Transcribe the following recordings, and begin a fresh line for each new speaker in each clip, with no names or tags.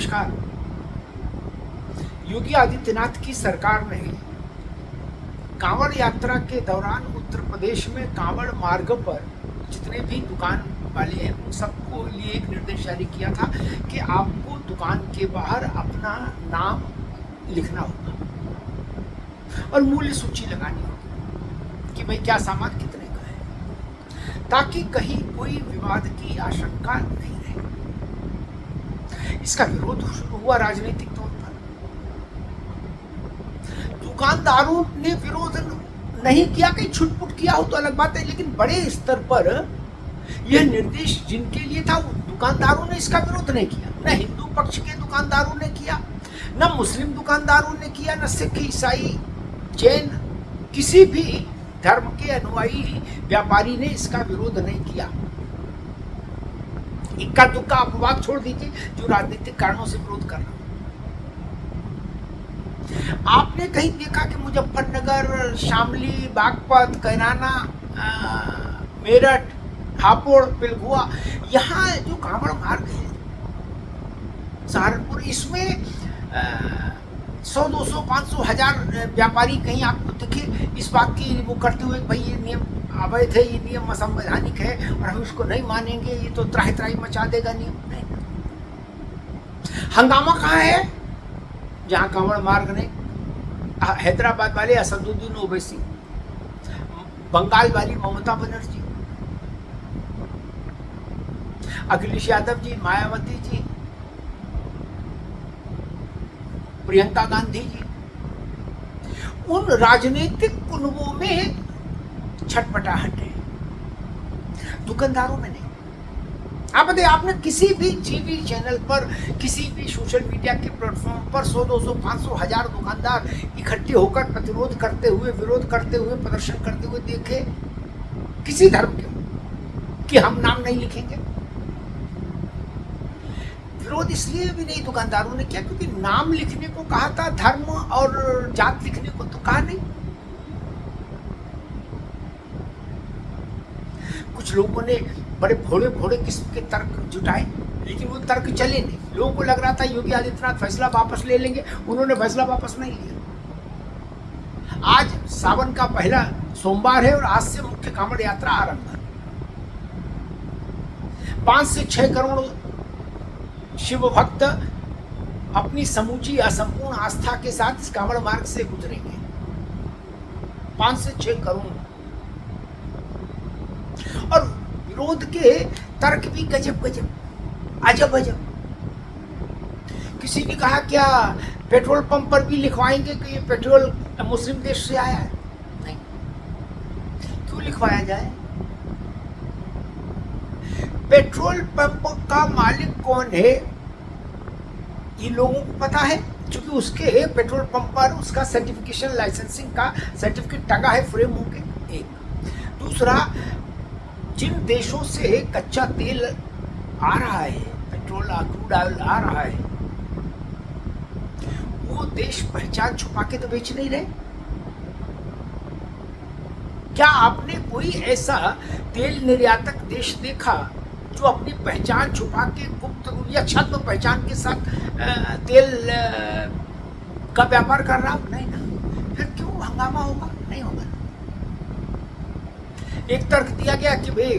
नमस्कार। योगी आदित्यनाथ की सरकार ने कांवड़ यात्रा के दौरान उत्तर प्रदेश में कांवड़ मार्ग पर जितने भी दुकान वाले हैं उन सबको लिए एक निर्देश जारी किया था कि आपको दुकान के बाहर अपना नाम लिखना होगा और मूल्य सूची लगानी होगी कि भाई क्या सामान कितने का है, ताकि कहीं कोई विवाद की आशंका नहीं रहे। इसका विरोध शुरू हुआ राजनीतिक तौर पर। दुकानदारों ने विरोध नहीं किया, कहीं छुटपुट किया हो तो अलग बात है, लेकिन बड़े स्तर पर यह निर्देश जिनके लिए था दुकानदारों ने इसका विरोध नहीं किया। न हिंदू पक्ष के दुकानदारों ने किया, न मुस्लिम दुकानदारों ने किया, न सिख, ईसाई, जैन, किसी भी धर्म के अनुयायी व्यापारी ने इसका विरोध नहीं किया। इक्का दुक्का अपवाद छोड़ दीजिए जो राजनीतिक कारणों से विरोध कर रहा। आपने कहीं देखा कि मुजफ्फरनगर, शामली, बागपत, कैराना, मेरठ, हापुड़, पिलखुआ, यहाँ जो कांवड़ मार्ग है सहारनपुर, इसमें 100, 200, 500, 1000 व्यापारी कहीं आपको दिखे इस बात की वो करते हुए भाई ये नियम अवैध है, ये नियम असंवैधानिक है और हम इसको नहीं मानेंगे, ये तो त्राही त्राही मचा देगा नियम। नहीं, हंगामा कहाँ है? जहाँ कांवड़ मार्ग ने हैदराबाद वाले असदुद्दीन ओवैसी, बंगाल वाली ममता बनर्जी, अखिलेश यादव जी, मायावती जी, प्रियंका गांधी जी, उन राजनीतिक कुनबों में छटपटाहट है, दुकानदारों में नहीं। आप बताइए, आपने किसी भी टीवी चैनल पर, किसी भी सोशल मीडिया के प्लेटफॉर्म पर 100, 200, 500, 1000 दुकानदार इकट्ठे होकर प्रतिरोध करते हुए, विरोध करते हुए, प्रदर्शन करते हुए देखे किसी धर्म के कि हम नाम नहीं लिखेंगे? विरोध इसलिए भी नहीं दुकानदारों ने किया क्योंकि नाम लिखने को कहा था, धर्म और जात लिखने को तो कहा नहीं। कुछ लोगों ने बड़े भोले भोले किस्म के तर्क जुटाए, लेकिन वो तर्क चले नहीं। लोगों को लग रहा था योगी आदित्यनाथ फैसला वापस ले लेंगे, उन्होंने फैसला वापस नहीं लिया। आज सावन का पहला सोमवार है और आज से मुख्य कांवड़ यात्रा आरंभ है। 5 से 6 करोड़ शिव भक्त अपनी समूची असंपूर्ण आस्था के साथ इस कांवड़ मार्ग से गुजरेंगे। 5 से 6 करोड़। और विरोध के तर्क भी गजब गजब, अजब अजब। किसी ने कहा क्या पेट्रोल पंप पर भी लिखवाएंगे कि ये पेट्रोल मुस्लिम देश से आया है? नहीं, क्यों लिखवाया जाए? पेट्रोल पंप का मालिक कौन है ये लोगों को पता है, क्योंकि उसके पेट्रोल पंप पर उसका सर्टिफिकेशन, लाइसेंसिंग का सर्टिफिकेट टंगा है फ्रेम होके। एक दूसरा, जिन देशों से कच्चा तेल आ रहा है, पेट्रोल, क्रूड ऑयल आ रहा है, वो देश पहचान छुपा के तो बेच नहीं रहे। क्या आपने कोई ऐसा तेल निर्यातक देश देखा जो अपनी पहचान छुपा के गुप्त या छद्म पहचान के साथ तेल का व्यापार कर रहा हो? नहीं ना। फिर क्यों हंगामा होगा? नहीं होगा। एक तर्क दिया गया कि भाई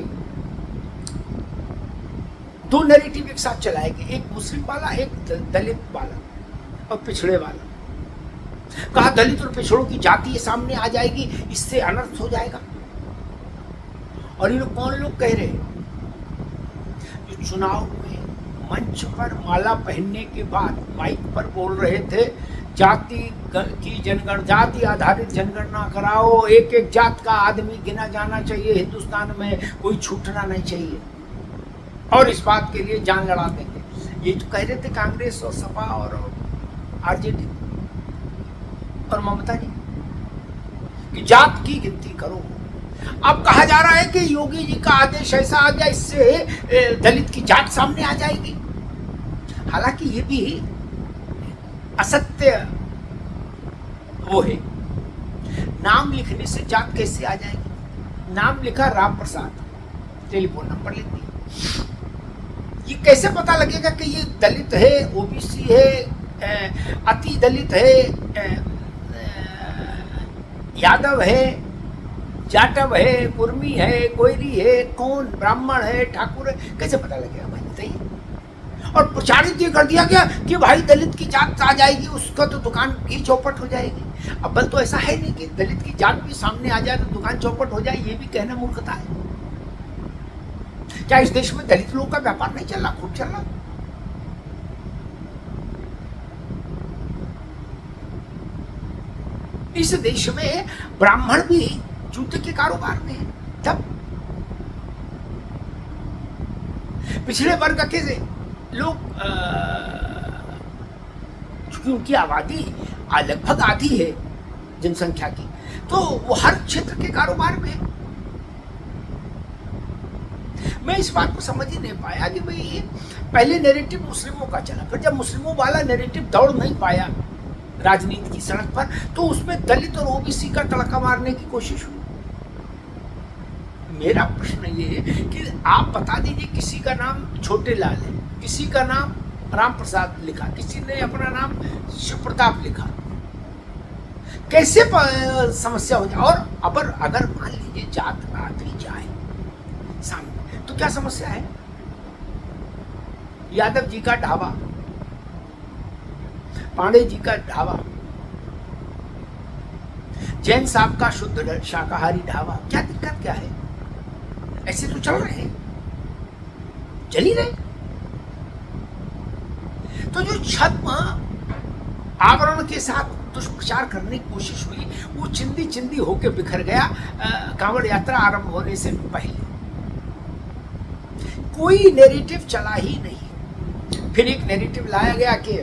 2 नैरेटिव एक साथ चलाएंगे, एक मुस्लिम वाला, एक दलित वाला और पिछड़े वाला। कहा दलित और पिछड़ों की जाति सामने आ जाएगी, इससे अनर्थ हो जाएगा। और ये लोग कौन लोग कह रहे हैं? जो चुनाव में मंच पर माला पहनने के बाद माइक पर बोल रहे थे जाति की जनगणना, जाति आधारित जनगणना कराओ, एक एक जात का आदमी गिना जाना चाहिए हिंदुस्तान में, कोई छूटना नहीं चाहिए, और इस बात के लिए जान लड़ा देंगे। ये तो कह रहे थे कांग्रेस और सपा और आरजेडी और ममता जी कि जात की गिनती करो। अब कहा जा रहा है कि योगी जी का आदेश ऐसा आ गया, इससे दलित की जात सामने आ जाएगी। हालांकि ये भी असत्य वो है, नाम लिखने से जात कैसे आ जाएगी? नाम लिखा राम प्रसाद, टेलीफोन नंबर लिख दिया, ये कैसे पता लगेगा कि ये दलित है, ओबीसी है, अति दलित है, यादव है, जाटव है, कुर्मी है, कोयरी है, कौन ब्राह्मण है, ठाकुर है, कैसे पता लगेगा भाई बताइए। और प्रचारित ये कर दिया गया कि भाई दलित की जात आ जाएगी, उसका तो दुकान ही चौपट हो जाएगी। अब बल तो ऐसा है नहीं कि दलित की जात भी सामने आ जाए तो दुकान चौपट हो जाए, ये भी कहना मूर्खता है। क्या इस देश में दलित लोगों का व्यापार नहीं चल रहा, खूब चल रहा? इस देश में ब्राह्मण भी जूते के कारोबार में है। तब पिछड़े वर्ग के लोग, चूंकि उनकी आबादी लगभग आधी है जनसंख्या की, तो वो हर क्षेत्र के कारोबार में है। मैं इस बात को समझ ही नहीं पाया कि भाई पहले नैरेटिव मुस्लिमों का चला, फिर जब मुस्लिमों वाला नैरेटिव दौड़ नहीं पाया राजनीति की सड़क पर, तो उसमें दलित और ओबीसी का तड़का मारने की कोशिश हुई। मेरा प्रश्न ये है कि आप बता दीजिए, किसी का नाम छोटे लाल है, किसी का नाम राम प्रसाद लिखा, किसी ने अपना नाम शिव प्रताप लिखा, कैसे समस्या हो जाए? और अगर मान लीजिए जात आ जाए सामने, तो क्या समस्या है? यादव जी का ढाबा, पांडे जी का ढाबा, जैन साहब का शुद्ध शाकाहारी ढाबा, क्या दिक्कत क्या है? ऐसे तो चल रहे हैं, चल ही रहे। तो जो छद्म आवरण के साथ दुष्प्रचार करने की कोशिश हुई, वो चिंदी चिंदी होकर बिखर गया कांवड़ यात्रा आरंभ होने से पहले। कोई नैरेटिव चला ही नहीं। फिर एक नैरेटिव लाया गया कि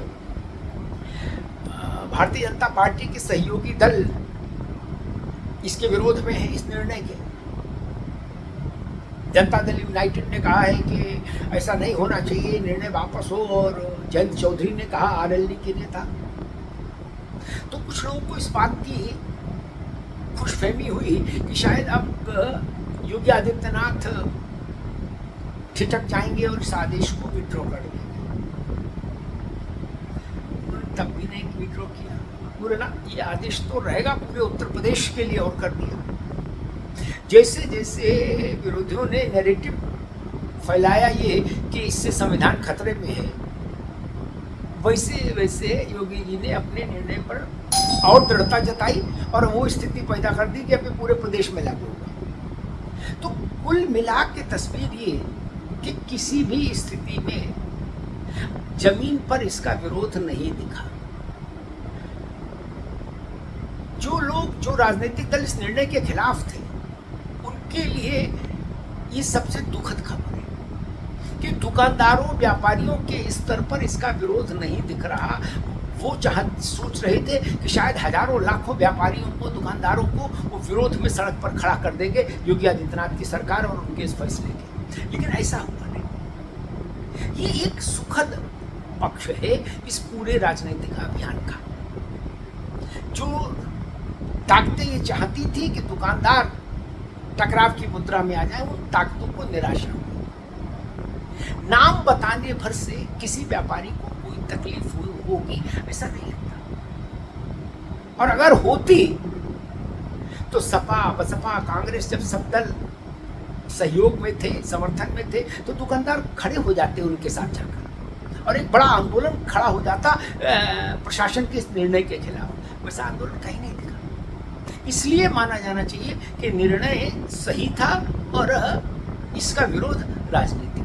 भारतीय जनता पार्टी के सहयोगी दल इसके विरोध में है, इस निर्णय के। जनता दल यूनाइटेड ने कहा है कि ऐसा नहीं होना चाहिए, निर्णय वापस हो, और जयंत चौधरी ने कहा, आरएलडी के नेता। तो कुछ लोगों को इस बात की खुशफहमी हुई कि शायद अब योगी आदित्यनाथ ठिठक जाएंगे और इस आदेश को विड्रॉ कर देंगे। तब भी नहीं विड्रॉ किया। पूरे ना, ये आदेश तो रहेगा पूरे उत्तर प्रदेश के लिए, और कर दिया। जैसे जैसे विरोधियों ने नैरेटिव फैलाया ये कि इससे संविधान खतरे में है, वैसे वैसे योगी जी ने अपने निर्णय पर और दृढ़ता जताई और वो स्थिति पैदा कर दी कि अभी पूरे प्रदेश में लागू होगा। तो कुल मिला के तस्वीर ये कि किसी भी स्थिति में जमीन पर इसका विरोध नहीं दिखा। जो लोग, जो राजनीतिक दल इस निर्णय के खिलाफ थे, उनके लिए ये सबसे दुखद खबर है कि दुकानदारों, व्यापारियों के स्तर पर इसका विरोध नहीं दिख रहा। वो सोच रहे थे कि शायद हजारों लाखों व्यापारियों को, दुकानदारों को वो विरोध में सड़क पर खड़ा कर देंगे योगी आदित्यनाथ की सरकार और उनके इस फैसले के, लेकिन ऐसा हुआ नहीं। ये एक सुखद पक्ष है इस पूरे राजनीतिक अभियान का। जो ताकतें ये चाहती थी कि दुकानदार टकराव की मुद्रा में आ जाए, उन ताकतों को निराशा हुई। नाम बताने भर से किसी व्यापारी को कोई तकलीफ होगी ऐसा नहीं लगता। और अगर होती तो सपा, बसपा, कांग्रेस, जब सब दल सहयोग में थे, समर्थन में थे, तो दुकानदार खड़े हो जाते उनके साथ जाकर और एक बड़ा आंदोलन खड़ा हो जाता प्रशासन के इस निर्णय के खिलाफ। वैसा आंदोलन कहीं नहीं दिखा। इसलिए माना जाना चाहिए कि निर्णय सही था और इसका विरोध राजनीति